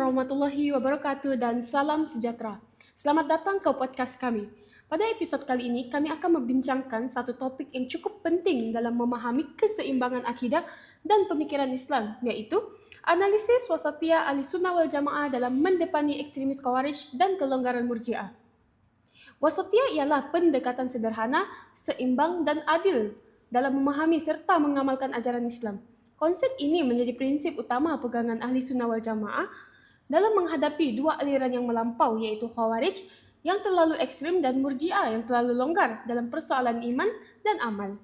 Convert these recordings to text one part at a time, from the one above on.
warahmatullahi wabarakatuh dan salam sejahtera. Selamat datang ke podcast kami. Pada episod kali ini, kami akan membincangkan satu topik yang cukup penting dalam memahami keseimbangan akidah dan pemikiran Islam, yaitu analisis wasatiyah Ahlussunnah wal Jamaah dalam mendepani ekstremis Khawarij dan kelonggaran Murji'ah. Wasatiyah ialah pendekatan sederhana, seimbang, dan adil dalam memahami serta mengamalkan ajaran Islam. Konsep ini menjadi prinsip utama pegangan Ahlussunnah wal Jamaah dalam menghadapi dua aliran yang melampau, yaitu Khawarij yang terlalu ekstrim dan Murji'ah yang terlalu longgar dalam persoalan iman dan amal.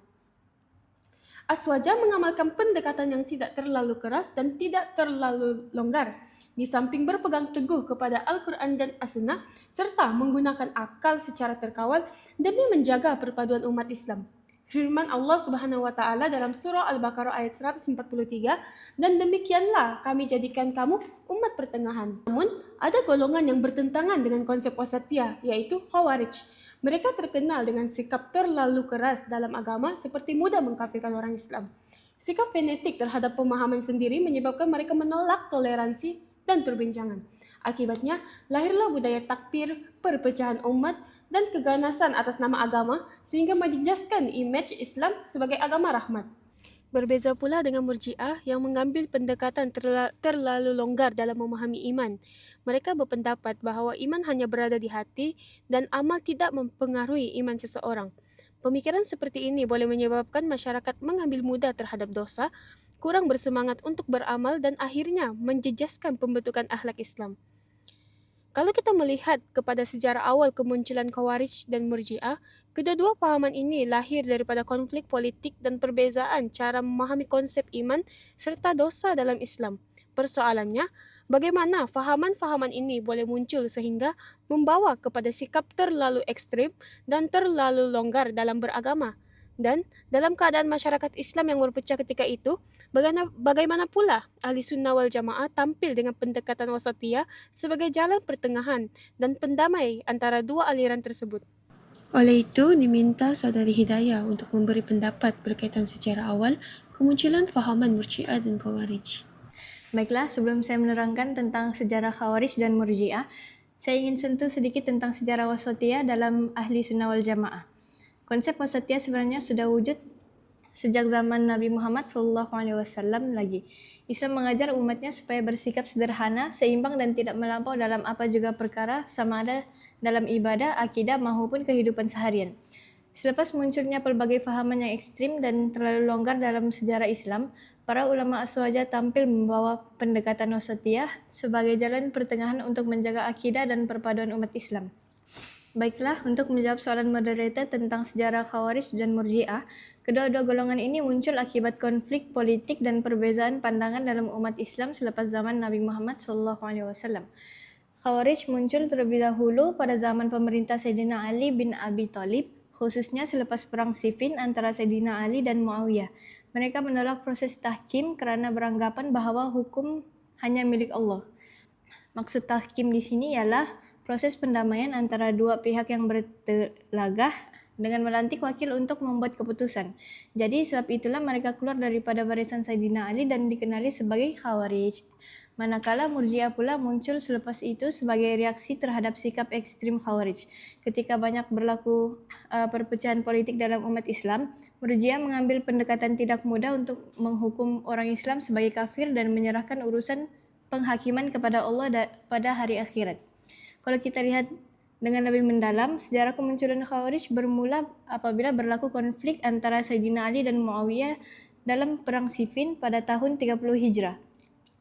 Aswaja mengamalkan pendekatan yang tidak terlalu keras dan tidak terlalu longgar, di samping berpegang teguh kepada Al-Quran dan As-Sunnah, serta menggunakan akal secara terkawal demi menjaga perpaduan umat Islam. Firman Allah Subhanahu wa Ta'ala dalam surah Al-Baqarah ayat 143, dan demikianlah kami jadikan kamu umat pertengahan. Namun, ada golongan yang bertentangan dengan konsep wasatiyah, yaitu Khawarij. Mereka terkenal dengan sikap terlalu keras dalam agama seperti mudah mengkafirkan orang Islam. Sikap fanatik terhadap pemahaman sendiri menyebabkan mereka menolak toleransi dan perbincangan. Akibatnya, lahirlah budaya takfir, perpecahan umat, dan keganasan atas nama agama sehingga menjejaskan imej Islam sebagai agama rahmat. Berbeza pula dengan Murji'ah yang mengambil pendekatan terlalu longgar dalam memahami iman. Mereka berpendapat bahawa iman hanya berada di hati dan amal tidak mempengaruhi iman seseorang. Pemikiran seperti ini boleh menyebabkan masyarakat mengambil mudah terhadap dosa, kurang bersemangat untuk beramal dan akhirnya menjejaskan pembentukan akhlak Islam. Kalau kita melihat kepada sejarah awal kemunculan Khawarij dan Murji'ah, kedua-dua pahaman ini lahir daripada konflik politik dan perbezaan cara memahami konsep iman serta dosa dalam Islam. Persoalannya, bagaimana fahaman-fahaman ini boleh muncul sehingga membawa kepada sikap terlalu ekstrim dan terlalu longgar dalam beragama? Dan dalam keadaan masyarakat Islam yang berpecah ketika itu, bagaimana pula Ahlussunnah wal Jamaah tampil dengan pendekatan wasatiyah sebagai jalan pertengahan dan pendamai antara dua aliran tersebut. Oleh itu, diminta Saudari Hidayah untuk memberi pendapat berkaitan sejarah awal kemunculan fahaman Murji'ah dan Khawarij. Baiklah, sebelum saya menerangkan tentang sejarah Khawarij dan Murji'ah, saya ingin sentuh sedikit tentang sejarah wasatiyah dalam Ahlussunnah wal Jamaah. Konsep wasatiyah sebenarnya sudah wujud sejak zaman Nabi Muhammad SAW lagi. Islam mengajar umatnya supaya bersikap sederhana, seimbang dan tidak melampau dalam apa juga perkara, sama ada dalam ibadah, akidah maupun kehidupan seharian. Selepas munculnya pelbagai fahaman yang ekstrim dan terlalu longgar dalam sejarah Islam, para ulama aswaja tampil membawa pendekatan wasatiyah sebagai jalan pertengahan untuk menjaga akidah dan perpaduan umat Islam. Baiklah, untuk menjawab soalan moderator tentang sejarah Khawarij dan Murji'ah, kedua-dua golongan ini muncul akibat konflik politik dan perbezaan pandangan dalam umat Islam selepas zaman Nabi Muhammad SAW. Khawarij muncul terlebih dahulu pada zaman pemerintah Sayyidina Ali bin Abi Thalib, khususnya selepas perang Siffin antara Sayyidina Ali dan Muawiyah. Mereka menolak proses tahkim kerana beranggapan bahawa hukum hanya milik Allah. Maksud tahkim di sini ialah proses pendamaian antara dua pihak yang bertelagah dengan melantik wakil untuk membuat keputusan. Jadi sebab itulah mereka keluar daripada barisan Sayyidina Ali dan dikenali sebagai Khawarij. Manakala Murji'ah pula muncul selepas itu sebagai reaksi terhadap sikap ekstrim Khawarij. Ketika banyak berlaku perpecahan politik dalam umat Islam, Murji'ah mengambil pendekatan tidak mudah untuk menghukum orang Islam sebagai kafir dan menyerahkan urusan penghakiman kepada Allah pada hari akhirat. Kalau kita lihat dengan lebih mendalam, sejarah kemunculan Khawarij bermula apabila berlaku konflik antara Sayyidina Ali dan Muawiyah dalam perang Siffin pada tahun 30 Hijrah.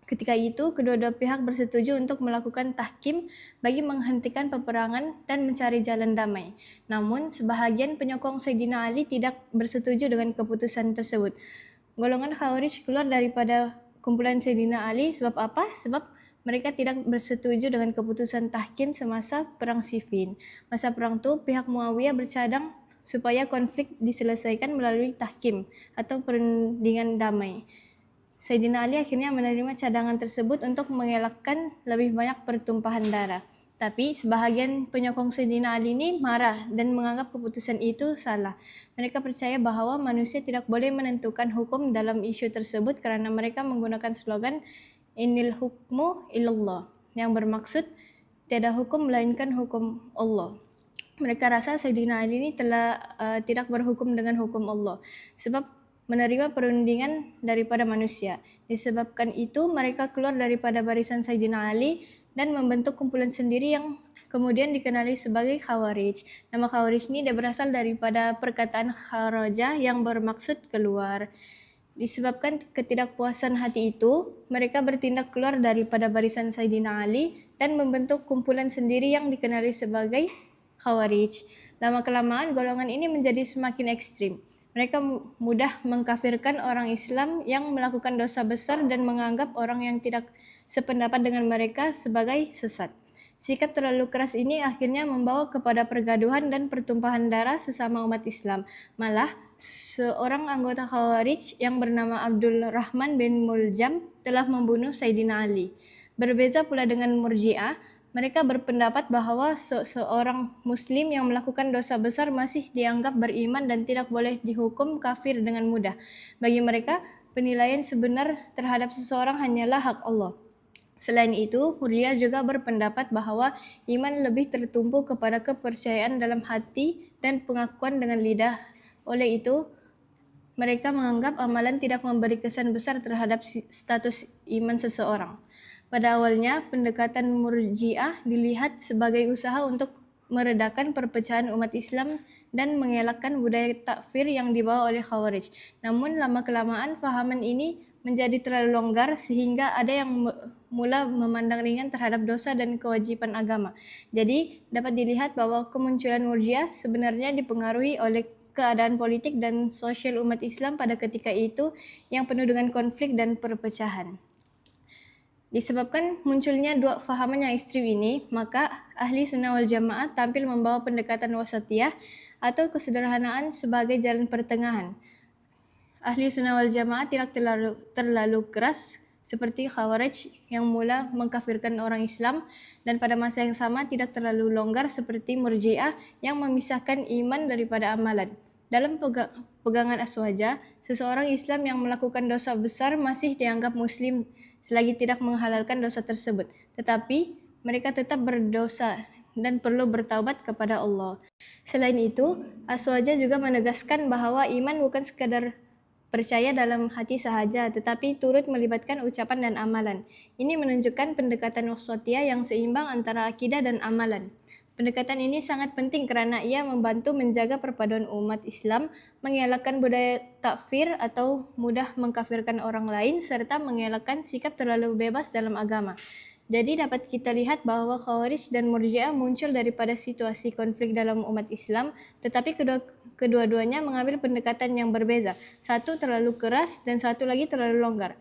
Ketika itu, kedua-dua pihak bersetuju untuk melakukan tahkim bagi menghentikan peperangan dan mencari jalan damai. Namun, sebahagian penyokong Sayyidina Ali tidak bersetuju dengan keputusan tersebut. Golongan Khawarij keluar daripada kumpulan Sayyidina Ali sebab apa? Sebab mereka tidak bersetuju dengan keputusan tahkim semasa perang Siffin. Masa perang itu, pihak Muawiyah bercadang supaya konflik diselesaikan melalui tahkim atau perundingan damai. Sayyidina Ali akhirnya menerima cadangan tersebut untuk mengelakkan lebih banyak pertumpahan darah. Tapi sebahagian penyokong Sayyidina Ali ini marah dan menganggap keputusan itu salah. Mereka percaya bahawa manusia tidak boleh menentukan hukum dalam isu tersebut kerana mereka menggunakan slogan Inil hukmu ilallah. yang bermaksud tiada hukum melainkan hukum Allah. Mereka rasa Sayyidina Ali ini telah tidak berhukum dengan hukum Allah sebab menerima perundingan daripada manusia. Disebabkan itu mereka keluar daripada barisan Sayyidina Ali dan membentuk kumpulan sendiri yang kemudian dikenali sebagai Khawarij. Nama Khawarij ini berasal daripada perkataan kharaja yang bermaksud keluar. Disebabkan ketidakpuasan hati itu, mereka bertindak keluar daripada barisan Sayyidina Ali dan membentuk kumpulan sendiri yang dikenali sebagai Khawarij. Lama-kelamaan golongan ini menjadi semakin ekstrim. Mereka mudah mengkafirkan orang Islam yang melakukan dosa besar dan menganggap orang yang tidak sependapat dengan mereka sebagai sesat. Sikap terlalu keras ini akhirnya membawa kepada pergaduhan dan pertumpahan darah sesama umat Islam. Malah, seorang anggota Khawarij yang bernama Abdul Rahman bin Muljam telah membunuh Sayyidina Ali. Berbeza pula dengan Murji'ah, mereka berpendapat bahwa seorang Muslim yang melakukan dosa besar masih dianggap beriman dan tidak boleh dihukum kafir dengan mudah. Bagi mereka, penilaian sebenar terhadap seseorang hanyalah hak Allah. Selain itu, Murji'ah juga berpendapat bahwa iman lebih tertumpu kepada kepercayaan dalam hati dan pengakuan dengan lidah. Oleh itu, mereka menganggap amalan tidak memberi kesan besar terhadap status iman seseorang. Pada awalnya, pendekatan Murji'ah dilihat sebagai usaha untuk meredakan perpecahan umat Islam dan mengelakkan budaya takfir yang dibawa oleh Khawarij. Namun, lama-kelamaan fahaman ini menjadi terlalu longgar sehingga ada yang mula memandang ringan terhadap dosa dan kewajiban agama. Jadi, dapat dilihat bahwa kemunculan Murji'ah sebenarnya dipengaruhi oleh keadaan politik dan sosial umat Islam pada ketika itu yang penuh dengan konflik dan perpecahan. Disebabkan munculnya dua fahaman yang ekstrim ini, maka ahli sunnah wal jamaah tampil membawa pendekatan wasatiyah atau kesederhanaan sebagai jalan pertengahan. Ahli sunnah wal jamaah tidak terlalu keras seperti Khawarij yang mula mengkafirkan orang Islam dan pada masa yang sama tidak terlalu longgar seperti Murji'ah yang memisahkan iman daripada amalan. Dalam pegangan Aswaja, seseorang Islam yang melakukan dosa besar masih dianggap Muslim selagi tidak menghalalkan dosa tersebut. Tetapi mereka tetap berdosa dan perlu bertaubat kepada Allah. Selain itu, Aswaja juga menegaskan bahwa iman bukan sekadar percaya dalam hati sahaja, tetapi turut melibatkan ucapan dan amalan. Ini menunjukkan pendekatan wasatiyah yang seimbang antara akidah dan amalan. Pendekatan ini sangat penting kerana ia membantu menjaga perpaduan umat Islam, mengelakkan budaya takfir atau mudah mengkafirkan orang lain, serta mengelakkan sikap terlalu bebas dalam agama. Jadi dapat kita lihat bahwa Khawarij dan Murji'ah muncul daripada situasi konflik dalam umat Islam, tetapi kedua-duanya mengambil pendekatan yang berbeza. Satu terlalu keras dan satu lagi terlalu longgar.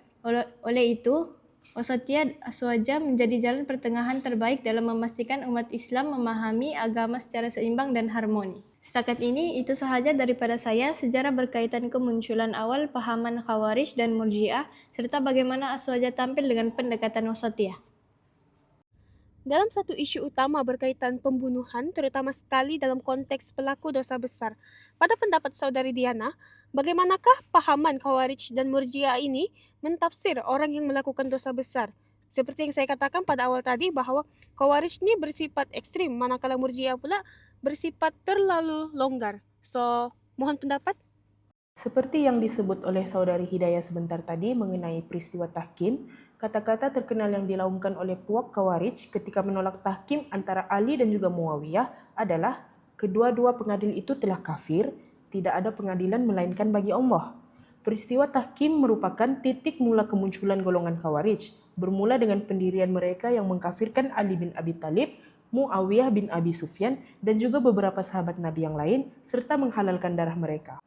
Oleh itu, wasatiyah Aswaja menjadi jalan pertengahan terbaik dalam memastikan umat Islam memahami agama secara seimbang dan harmoni. Setakat ini, itu sahaja daripada saya sejarah berkaitan kemunculan awal pahaman Khawarij dan Murji'ah, serta bagaimana Aswaja tampil dengan pendekatan wasatiyah. Dalam satu isu utama berkaitan pembunuhan, terutama sekali dalam konteks pelaku dosa besar. Pada pendapat Saudari Diana, bagaimanakah pahaman Khawarij dan Murji'ah ini mentafsir orang yang melakukan dosa besar? Seperti yang saya katakan pada awal tadi bahwa Khawarij ini bersifat ekstrim, manakala Murji'ah pula bersifat terlalu longgar. So, mohon pendapat? Seperti yang disebut oleh Saudari Hidayah sebentar tadi mengenai peristiwa tahkim, kata-kata terkenal yang dilaungkan oleh puak Khawarij ketika menolak tahkim antara Ali dan juga Muawiyah adalah kedua-dua pengadil itu telah kafir, tidak ada pengadilan melainkan bagi Allah. Peristiwa tahkim merupakan titik mula kemunculan golongan Khawarij, bermula dengan pendirian mereka yang mengkafirkan Ali bin Abi Thalib, Muawiyah bin Abi Sufyan, dan juga beberapa sahabat Nabi yang lain, serta menghalalkan darah mereka.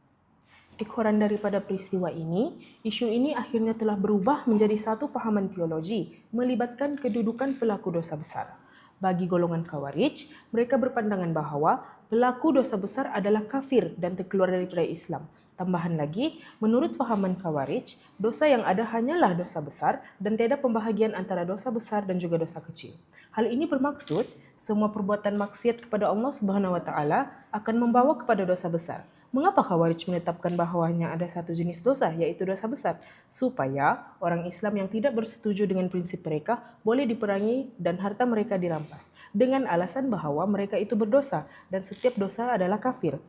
Ekhoran daripada peristiwa ini, isu ini akhirnya telah berubah menjadi satu fahaman teologi, melibatkan kedudukan pelaku dosa besar. Bagi golongan Khawarij, mereka berpandangan bahawa pelaku dosa besar adalah kafir dan terkeluar daripada Islam. Tambahan lagi, menurut fahaman Khawarij, dosa yang ada hanyalah dosa besar dan tiada pembahagian antara dosa besar dan juga dosa kecil. Hal ini bermaksud, semua perbuatan maksiat kepada Allah Subhanahu wa taala akan membawa kepada dosa besar. Mengapa Khawarij menetapkan bahwa hanya ada satu jenis dosa, yaitu dosa besar? Supaya orang Islam yang tidak bersetuju dengan prinsip mereka boleh diperangi dan harta mereka dirampas, dengan alasan bahwa mereka itu berdosa dan setiap dosa adalah kafir.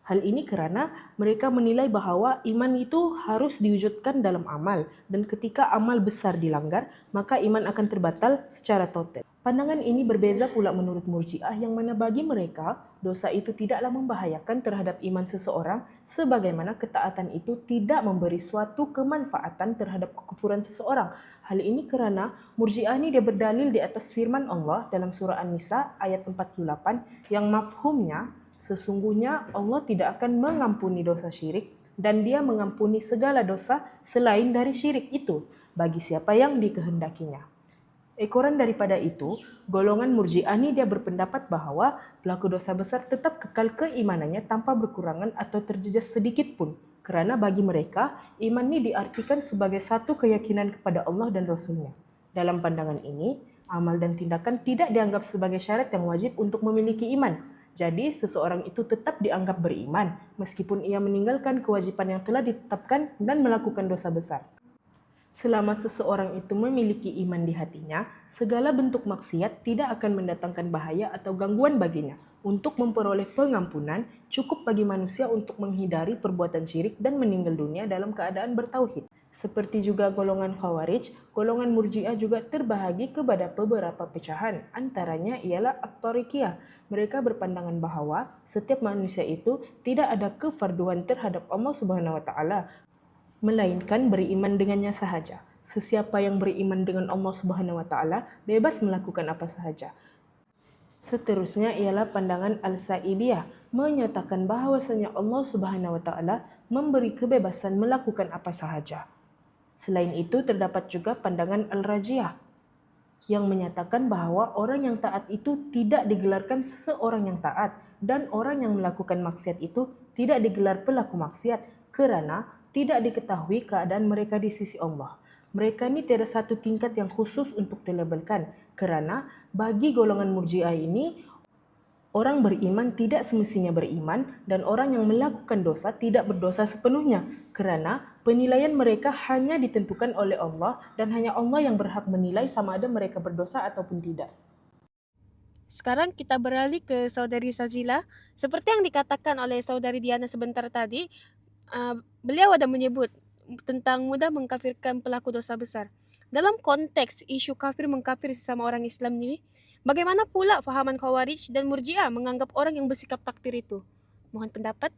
Hal ini karena mereka menilai bahwa iman itu harus diwujudkan dalam amal, dan ketika amal besar dilanggar, maka iman akan terbatal secara total. Pandangan ini berbeza pula menurut Murji'ah, yang mana bagi mereka, dosa itu tidaklah membahayakan terhadap iman seseorang, sebagaimana ketaatan itu tidak memberi suatu kemanfaatan terhadap kekufuran seseorang. Hal ini kerana Murji'ah ini dia berdalil di atas firman Allah dalam surah An-Nisa ayat 48 yang mafhumnya, sesungguhnya Allah tidak akan mengampuni dosa syirik dan Dia mengampuni segala dosa selain dari syirik itu bagi siapa yang dikehendakinya. Ekoran daripada itu, golongan Murji'ah ini dia berpendapat bahwa pelaku dosa besar tetap kekal keimanannya tanpa berkurangan atau terjejas sedikit pun. Kerana bagi mereka, iman ini diartikan sebagai satu keyakinan kepada Allah dan Rasulnya. Dalam pandangan ini, amal dan tindakan tidak dianggap sebagai syarat yang wajib untuk memiliki iman. Jadi, seseorang itu tetap dianggap beriman, meskipun ia meninggalkan kewajiban yang telah ditetapkan dan melakukan dosa besar. Selama seseorang itu memiliki iman di hatinya, segala bentuk maksiat tidak akan mendatangkan bahaya atau gangguan baginya. Untuk memperoleh pengampunan, cukup bagi manusia untuk menghindari perbuatan syirik dan meninggal dunia dalam keadaan bertauhid. Seperti juga golongan Khawarij, golongan Murji'ah juga terbahagi kepada beberapa pecahan. Antaranya ialah At-Tariqiyah. Mereka berpandangan bahawa setiap manusia itu tidak ada kefarduan terhadap Allah Subhanahu wa taala, melainkan beriman dengannya sahaja. Sesiapa yang beriman dengan Allah Subhanahu wa taala bebas melakukan apa sahaja. Seterusnya ialah pandangan Al-Sa'idiyah, menyatakan bahawasanya Allah Subhanahu wa taala memberi kebebasan melakukan apa sahaja. Selain itu terdapat juga pandangan Al-Rajiyah yang menyatakan bahawa orang yang taat itu tidak digelarkan seseorang yang taat dan orang yang melakukan maksiat itu tidak digelar pelaku maksiat kerana tidak diketahui keadaan mereka di sisi Allah. Mereka ini tiada satu tingkat yang khusus untuk dilabelkan kerana bagi golongan Murji'ah ini, orang beriman tidak semestinya beriman dan orang yang melakukan dosa tidak berdosa sepenuhnya kerana penilaian mereka hanya ditentukan oleh Allah dan hanya Allah yang berhak menilai sama ada mereka berdosa ataupun tidak. Sekarang kita beralih ke Saudari Sazila. Seperti yang dikatakan oleh Saudari Diana sebentar tadi, beliau ada menyebut tentang mudah mengkafirkan pelaku dosa besar. Dalam konteks isu kafir mengkafir sesama orang Islam ini, bagaimana pula fahaman Khawarij dan Murji'ah menganggap orang yang bersikap takfir itu? Mohon pendapat.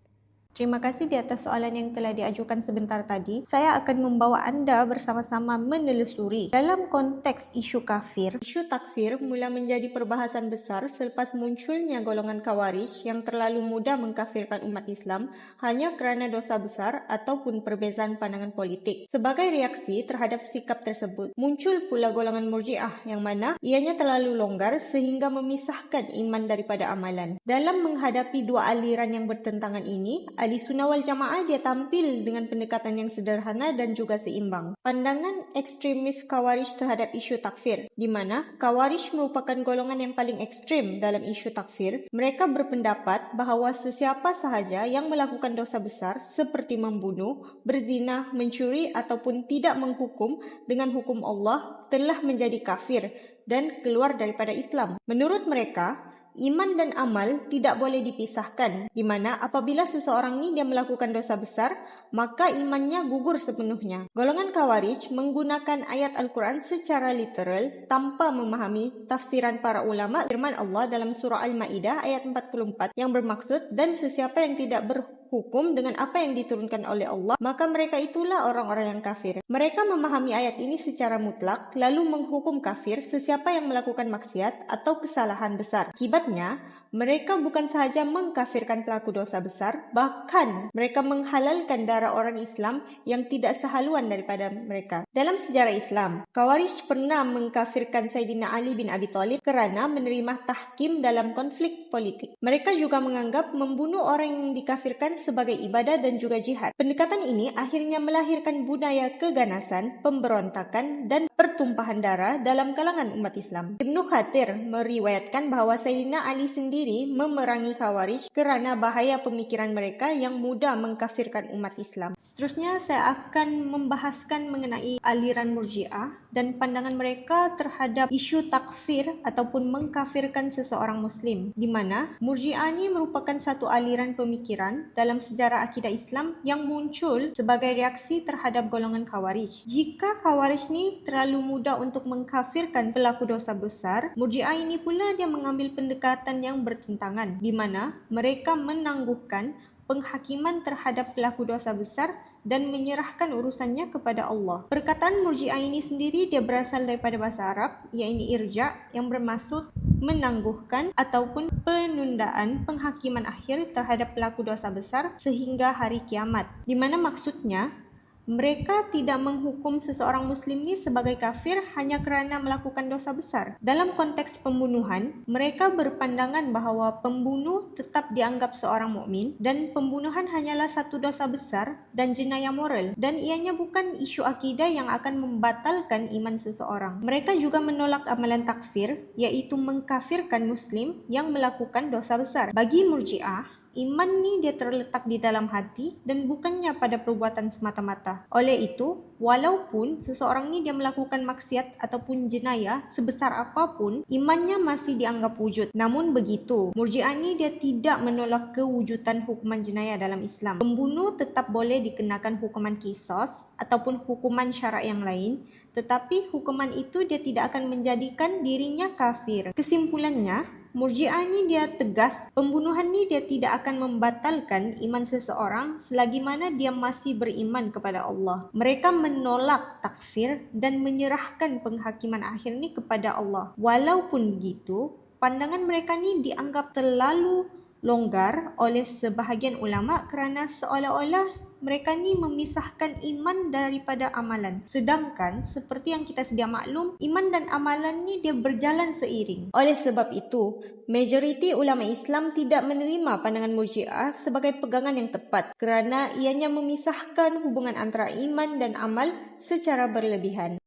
Terima kasih di atas soalan yang telah diajukan sebentar tadi. Saya akan membawa anda bersama-sama menelusuri. Dalam konteks isu kafir, isu takfir mula menjadi perbahasan besar selepas munculnya golongan Khawarij yang terlalu mudah mengkafirkan umat Islam hanya kerana dosa besar ataupun perbezaan pandangan politik. Sebagai reaksi terhadap sikap tersebut, muncul pula golongan Murji'ah yang mana ianya terlalu longgar sehingga memisahkan iman daripada amalan. Dalam menghadapi dua aliran yang bertentangan ini, Ahli Sunnah wal Jamaah dia tampil dengan pendekatan yang sederhana dan juga seimbang. Pandangan ekstremis Khawarij terhadap isu takfir, di mana Khawarij merupakan golongan yang paling ekstrem dalam isu takfir. Mereka berpendapat bahawa sesiapa sahaja yang melakukan dosa besar seperti membunuh, berzina, mencuri ataupun tidak menghukum dengan hukum Allah telah menjadi kafir dan keluar daripada Islam. Menurut mereka, iman dan amal tidak boleh dipisahkan, di mana apabila seseorang ni dia melakukan dosa besar, maka imannya gugur sepenuhnya. Golongan Khawarij menggunakan ayat Al-Quran secara literal tanpa memahami tafsiran para ulama firman Allah dalam surah Al-Ma'idah ayat 44 yang bermaksud, dan sesiapa yang tidak berhukum dengan apa yang diturunkan oleh Allah, maka mereka itulah orang-orang yang kafir. Mereka memahami ayat ini secara mutlak lalu menghukum kafir sesiapa yang melakukan maksiat atau kesalahan besar. Akibatnya, mereka bukan sahaja mengkafirkan pelaku dosa besar, bahkan mereka menghalalkan darah orang Islam yang tidak sehaluan daripada mereka. Dalam sejarah Islam, Khawarij pernah mengkafirkan Sayyidina Ali bin Abi Thalib kerana menerima tahkim dalam konflik politik. Mereka juga menganggap membunuh orang yang dikafirkan sebagai ibadah dan juga jihad. Pendekatan ini akhirnya melahirkan budaya keganasan, pemberontakan dan pertumpahan darah dalam kalangan umat Islam. Ibnu Khatir meriwayatkan bahawa Sayyidina Ali sendiri sendiri memerangi Khawarij kerana bahaya pemikiran mereka yang mudah mengkafirkan umat Islam. Seterusnya saya akan membahaskan mengenai aliran Murji'ah dan pandangan mereka terhadap isu takfir ataupun mengkafirkan seseorang Muslim, di mana Murji'ah ini merupakan satu aliran pemikiran dalam sejarah akidah Islam yang muncul sebagai reaksi terhadap golongan Khawarij. Jika Khawarij ni terlalu mudah untuk mengkafirkan pelaku dosa besar, Murji'ah ini pula dia mengambil pendekatan yang bertentangan, di mana mereka menangguhkan penghakiman terhadap pelaku dosa besar dan menyerahkan urusannya kepada Allah. Perkataan Murji'ah ini sendiri dia berasal daripada bahasa Arab, iaitu irja' yang bermaksud menangguhkan ataupun penundaan penghakiman akhir terhadap pelaku dosa besar sehingga hari kiamat. Di mana maksudnya mereka tidak menghukum seseorang Muslim ni sebagai kafir hanya kerana melakukan dosa besar. Dalam konteks pembunuhan, mereka berpandangan bahawa pembunuh tetap dianggap seorang mukmin dan pembunuhan hanyalah satu dosa besar dan jenayah moral, dan ianya bukan isu akidah yang akan membatalkan iman seseorang. Mereka juga menolak amalan takfir, iaitu mengkafirkan Muslim yang melakukan dosa besar. Bagi Murji'ah, iman ni dia terletak di dalam hati dan bukannya pada perbuatan semata-mata. Oleh itu, walaupun seseorang ni dia melakukan maksiat ataupun jenayah sebesar apapun, imannya masih dianggap wujud. Namun begitu, Murji'ah ni dia tidak menolak kewujudan hukuman jenayah dalam Islam. Pembunuh tetap boleh dikenakan hukuman qisas ataupun hukuman syarak yang lain, tetapi hukuman itu dia tidak akan menjadikan dirinya kafir. Kesimpulannya, Murji'ah ni dia tegas, pembunuhan ni dia tidak akan membatalkan iman seseorang selagi mana dia masih beriman kepada Allah. Mereka menolak takfir dan menyerahkan penghakiman akhir ni kepada Allah. Walaupun begitu, pandangan mereka ni dianggap terlalu longgar oleh sebahagian ulama kerana seolah-olah mereka ni memisahkan iman daripada amalan. Sedangkan seperti yang kita sedia maklum, iman dan amalan ni dia berjalan seiring. Oleh sebab itu, majoriti ulama Islam tidak menerima pandangan Murji'ah sebagai pegangan yang tepat kerana ianya memisahkan hubungan antara iman dan amal secara berlebihan.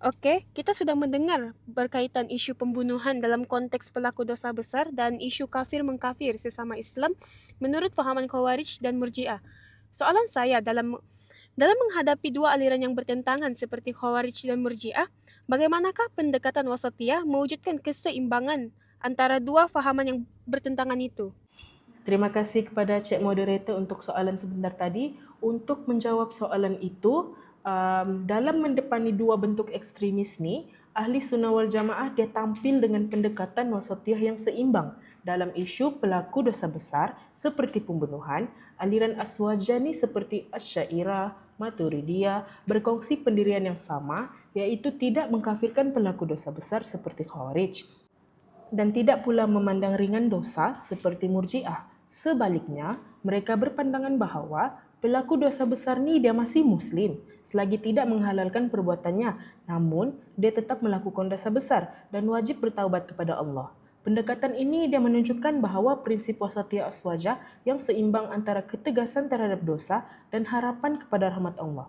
Okey, kita sudah mendengar berkaitan isu pembunuhan dalam konteks pelaku dosa besar dan isu kafir mengkafir sesama Islam menurut fahaman Khawarij dan Murji'ah. Soalan saya dalam menghadapi dua aliran yang bertentangan seperti Khawarij dan Murji'ah, bagaimanakah pendekatan wasatiyah mewujudkan keseimbangan antara dua fahaman yang bertentangan itu? Terima kasih kepada Cik Moderator untuk soalan sebentar tadi. Untuk menjawab soalan itu, dalam mendepani dua bentuk ekstremis ni, Ahli Sunnah wal Jamaah dia tampil dengan pendekatan wasatiyah yang seimbang. Dalam isu pelaku dosa besar seperti pembunuhan, aliran Aswajah ni seperti Asy'ariyah, Maturidiyah berkongsi pendirian yang sama, iaitu tidak mengkafirkan pelaku dosa besar seperti Khawarij dan tidak pula memandang ringan dosa seperti Murji'ah. Sebaliknya, mereka berpandangan bahawa pelaku dosa besar ni dia masih Muslim selagi tidak menghalalkan perbuatannya, namun dia tetap melakukan dosa besar dan wajib bertaubat kepada Allah. Pendekatan ini dia menunjukkan bahawa prinsip wasatiyah aswajah yang seimbang antara ketegasan terhadap dosa dan harapan kepada rahmat Allah.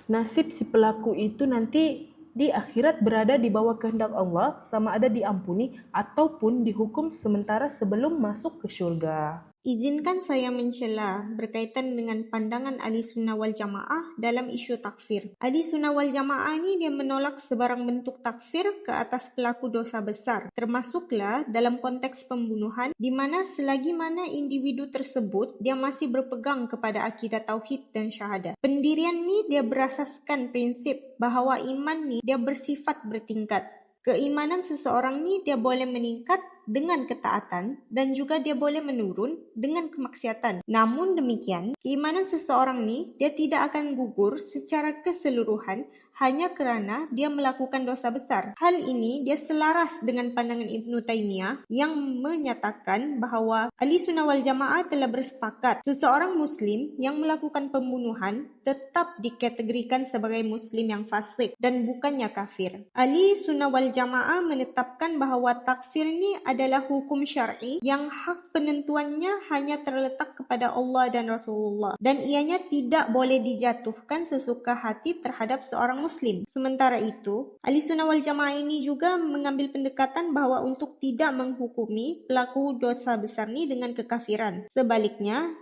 Nasib si pelaku itu nanti di akhirat berada di bawah kehendak Allah, sama ada diampuni ataupun dihukum sementara sebelum masuk ke syurga. Izinkan saya mencela berkaitan dengan pandangan Ahli Sunnah wal Jamaah dalam isu takfir. Ahli Sunnah wal Jamaah ni dia menolak sebarang bentuk takfir ke atas pelaku dosa besar, termasuklah dalam konteks pembunuhan, di mana selagi mana individu tersebut dia masih berpegang kepada akidah tauhid dan syahadat. Pendirian ni dia berasaskan prinsip bahawa iman ni dia bersifat bertingkat. Keimanan seseorang ni dia boleh meningkat dengan ketaatan dan juga dia boleh menurun dengan kemaksiatan. Namun demikian, keimanan seseorang ni dia tidak akan gugur secara keseluruhan hanya kerana dia melakukan dosa besar. Hal ini dia selaras dengan pandangan Ibnu Taimiyah yang menyatakan bahawa Ahli Sunnah wal Jamaah telah bersepakat seseorang Muslim yang melakukan pembunuhan tetap dikategorikan sebagai Muslim yang fasik dan bukannya kafir. Ahli Sunnah wal Jamaah menetapkan bahawa takfir ni adalah hukum syar'i yang hak penentuannya hanya terletak kepada Allah dan Rasulullah, dan ianya tidak boleh dijatuhkan sesuka hati terhadap seorang muslim. Sementara itu, Ahli Sunnah wal Jamaah ini juga mengambil pendekatan bahwa untuk tidak menghukumi pelaku dosa besar ini dengan kekafiran. Sebaliknya,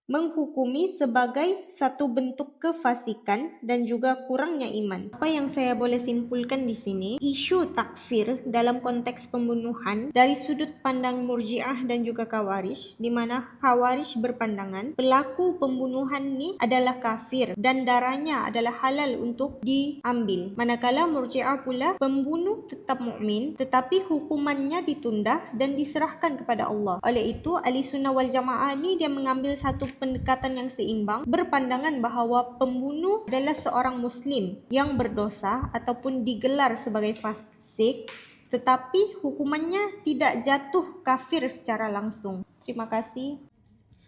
menghukumi sebagai satu bentuk kefasikan dan juga kurangnya iman. Apa yang saya boleh simpulkan di sini, isu takfir dalam konteks pembunuhan dari sudut pandang Murji'ah dan juga Khawarij, di mana Khawarij berpandangan pelaku pembunuhan ini adalah kafir dan darahnya adalah halal untuk diambil. Manakala Murji'ah pula pembunuh tetap mukmin tetapi hukumannya ditunda dan diserahkan kepada Allah. Oleh itu, Ahli Sunnah wal Jamaah ni dia mengambil satu pendekatan yang seimbang, berpandangan bahawa pembunuh adalah seorang muslim yang berdosa ataupun digelar sebagai fasik, tetapi hukumannya tidak jatuh kafir secara langsung. Terima kasih.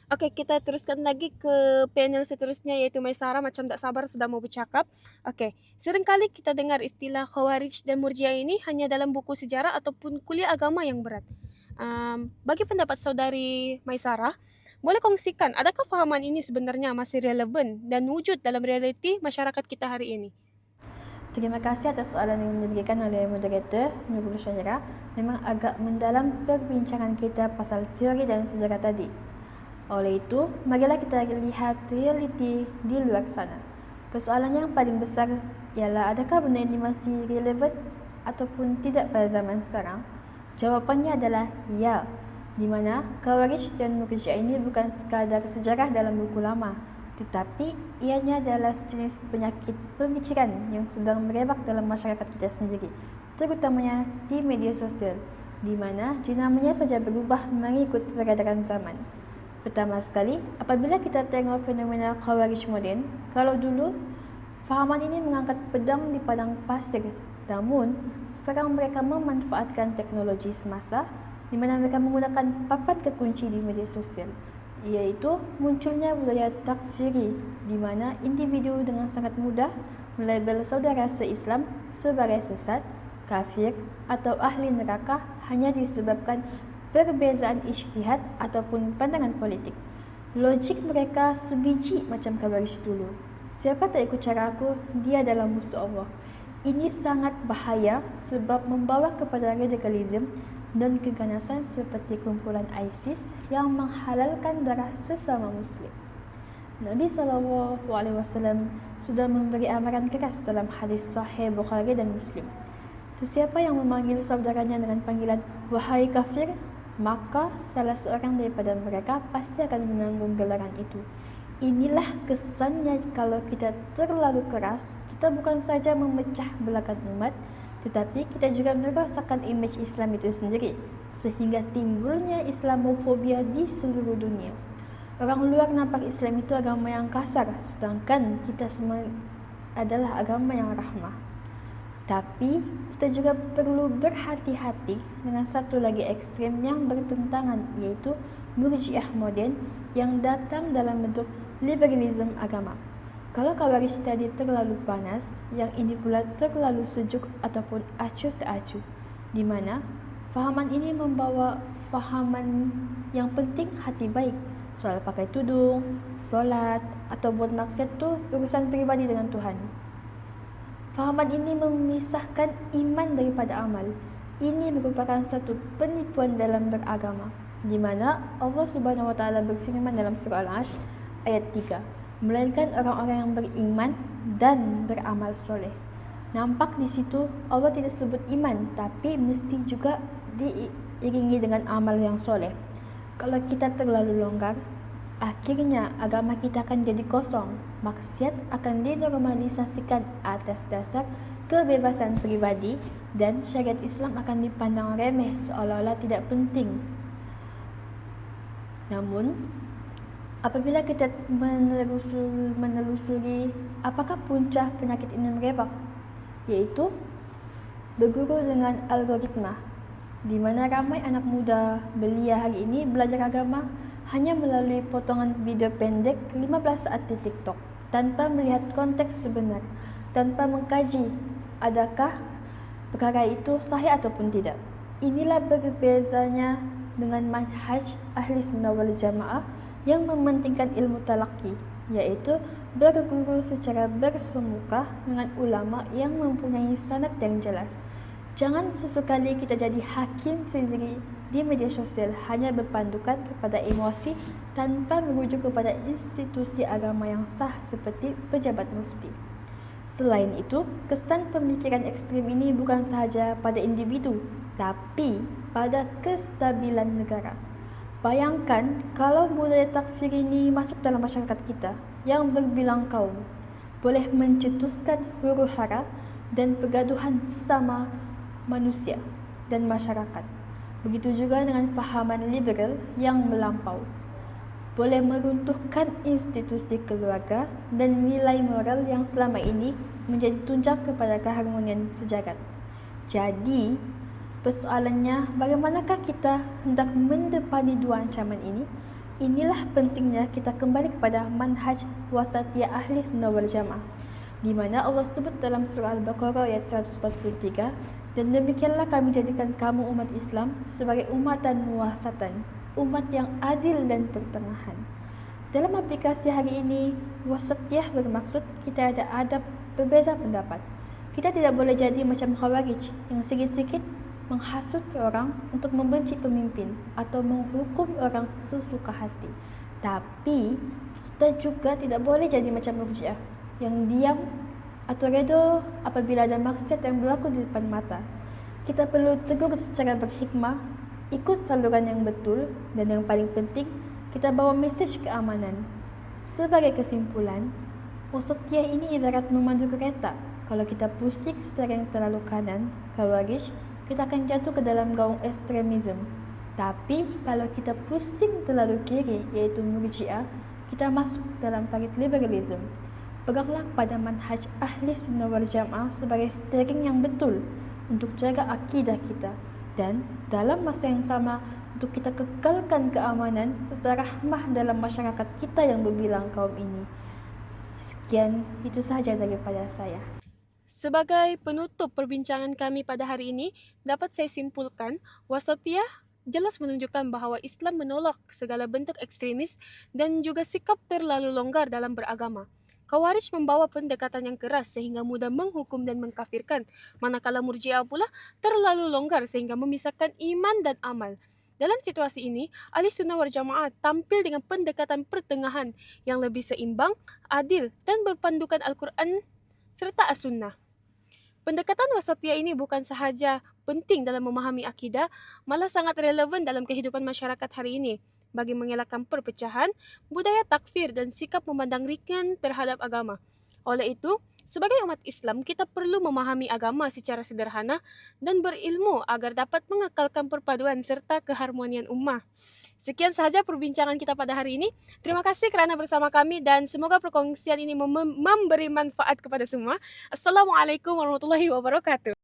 Oke, kita teruskan lagi ke panel seterusnya, yaitu Maisara macam tak sabar sudah mau bercakap. Oke, seringkali kita dengar istilah Khawarij dan Murji'ah ini hanya dalam buku sejarah ataupun kuliah agama yang berat. Bagi pendapat saudari Maisara, boleh kongsikan, adakah fahaman ini sebenarnya masih relevan dan wujud dalam realiti masyarakat kita hari ini? Terima kasih atas soalan yang diberikan oleh moderator Nurul Syahira. Memang agak mendalam perbincangan kita pasal teori dan sejarah tadi. Oleh itu, marilah kita lihat realiti di luar sana. Persoalan yang paling besar ialah adakah benda ini masih relevan ataupun tidak pada zaman sekarang? Jawapannya adalah ya, di mana Khawarij dan Murji'ah ini bukan sekadar sejarah dalam buku lama, tetapi ianya adalah sejenis penyakit pemikiran yang sedang merebak dalam masyarakat kita sendiri, terutamanya di media sosial, di mana jenamanya saja berubah mengikut peredaran zaman. Pertama sekali, apabila kita tengok fenomena Khawarij moden, kalau dulu fahaman ini mengangkat pedang di padang pasir, namun sekarang mereka memanfaatkan teknologi semasa di mana mereka menggunakan papat kekunci di media sosial, iaitu munculnya budaya takfiri, di mana individu dengan sangat mudah melabel saudara se-Islam sebagai sesat, kafir atau ahli neraka hanya disebabkan perbezaan ijtihad ataupun pandangan politik. Logik mereka sebiji macam Khawarij dulu. Siapa tak ikut cara aku, dia adalah musuh Allah. Ini sangat bahaya sebab membawa kepada radikalisme dan keganasan seperti kumpulan ISIS yang menghalalkan darah sesama Muslim. Nabi SAW sudah memberi amaran keras dalam hadis Sahih Bukhari dan Muslim. Sesiapa yang memanggil saudaranya dengan panggilan wahai kafir, maka salah seorang daripada mereka pasti akan menanggung gelaran itu. Inilah kesannya kalau kita terlalu keras, kita bukan saja memecah belahkan umat, tetapi kita juga merosakkan imej Islam itu sendiri, sehingga timbulnya Islamofobia di seluruh dunia. Orang luar nampak Islam itu agama yang kasar, sedangkan kita semua adalah agama yang rahmah. Tapi kita juga perlu berhati-hati dengan satu lagi ekstrem yang bertentangan, yaitu Murji'ah moden yang datang dalam bentuk liberalisme agama. Kalau Khawarij tadi terlalu panas, yang ini pula terlalu sejuk ataupun acuh tak acuh, di mana fahaman ini membawa fahaman yang penting hati baik, soal pakai tudung, solat atau buat maksiat tu urusan pribadi dengan Tuhan. Fahaman ini memisahkan iman daripada amal. Ini merupakan satu penipuan dalam beragama, di mana Allah Subhanahu Wa Taala berfirman dalam surah Al-Ashr ayat 3, melainkan orang-orang yang beriman dan beramal soleh. Nampak di situ Allah tidak sebut iman, tapi mesti juga diiringi dengan amal yang soleh. Kalau kita terlalu longgar, akhirnya agama kita akan jadi kosong. Maksiat akan dinormalisasikan atas dasar kebebasan pribadi dan syariat Islam akan dipandang remeh seolah-olah tidak penting. Namun, apabila kita menelusuri apakah punca penyakit ini merebak, yaitu berguru dengan algoritma, di mana ramai anak muda belia hari ini belajar agama hanya melalui potongan video pendek 15 saat di TikTok, tanpa melihat konteks sebenar, tanpa mengkaji adakah perkara itu sahih ataupun tidak. Inilah berbezanya dengan manhaj Ahli Sunnah wal Jamaah yang mementingkan ilmu talaqi, yaitu berguru secara bersemuka dengan ulama yang mempunyai sanad yang jelas. Jangan sesekali kita jadi hakim sendiri di media sosial hanya berpandukan kepada emosi tanpa merujuk kepada institusi agama yang sah seperti pejabat mufti. Selain itu, kesan pemikiran ekstrim ini bukan sahaja pada individu, tapi pada kestabilan negara. Bayangkan kalau budaya takfir ini masuk dalam masyarakat kita yang berbilang kaum, boleh mencetuskan huru-hara dan pergaduhan sesama manusia dan masyarakat. Begitu juga dengan fahaman liberal yang melampau, boleh meruntuhkan institusi keluarga dan nilai moral yang selama ini menjadi tunjang kepada keharmonian sejagat. Jadi, persoalannya bagaimanakah kita hendak mendepani dua ancaman ini? Inilah pentingnya kita kembali kepada manhaj wasatiyah ahli sunnah wal jamaah, di mana Allah sebut dalam surah Al-Baqarah ayat 143, dan demikianlah kami jadikan kamu umat Islam sebagai umatan wasatan, umat yang adil dan pertengahan. Dalam aplikasi hari ini, wasatiyah bermaksud kita ada adab berbeza pendapat. Kita tidak boleh jadi macam Khawarij yang sikit-sikit menghasut orang untuk membenci pemimpin atau menghukum orang sesuka hati. Tapi kita juga tidak boleh jadi macam Murji'ah yang diam atau redo apabila ada maksiat yang berlaku di depan mata. Kita perlu tegur secara berhikmah, ikut saluran yang betul, dan yang paling penting, kita bawa mesej keamanan. Sebagai kesimpulan, wasatiyah ini ibarat memandu kereta. Kalau kita pusing steering terlalu kanan, Khawarij, kita akan jatuh ke dalam gaung ekstremisme. Tapi kalau kita pusing terlalu kiri, yaitu Murji'ah, kita masuk dalam parit liberalisme. Peganglah pada manhaj ahli sunnah wal jamaah sebagai steering yang betul untuk jaga akidah kita, dan dalam masa yang sama untuk kita kekalkan keamanan serta rahmah dalam masyarakat kita yang berbilang kaum ini. Sekian, itu sahaja daripada saya. Sebagai penutup perbincangan kami pada hari ini, dapat saya simpulkan, wasatiyah jelas menunjukkan bahawa Islam menolak segala bentuk ekstremis dan juga sikap terlalu longgar dalam beragama. Khawarij membawa pendekatan yang keras sehingga mudah menghukum dan mengkafirkan, manakala Murji'ah pula terlalu longgar sehingga memisahkan iman dan amal. Dalam situasi ini, Ahli Sunnah wal Jamaah tampil dengan pendekatan pertengahan yang lebih seimbang, adil, dan berpandukan Al-Quran serta As-Sunnah. Pendekatan wasatiyah ini bukan sahaja penting dalam memahami akidah, malah sangat relevan dalam kehidupan masyarakat hari ini bagi mengelakkan perpecahan, budaya takfir dan sikap memandang ringan terhadap agama. Oleh itu, sebagai umat Islam, kita perlu memahami agama secara sederhana dan berilmu agar dapat mengekalkan perpaduan serta keharmonian ummah. Sekian sahaja perbincangan kita pada hari ini. Terima kasih kerana bersama kami dan semoga perkongsian ini memberi manfaat kepada semua. Assalamualaikum warahmatullahi wabarakatuh.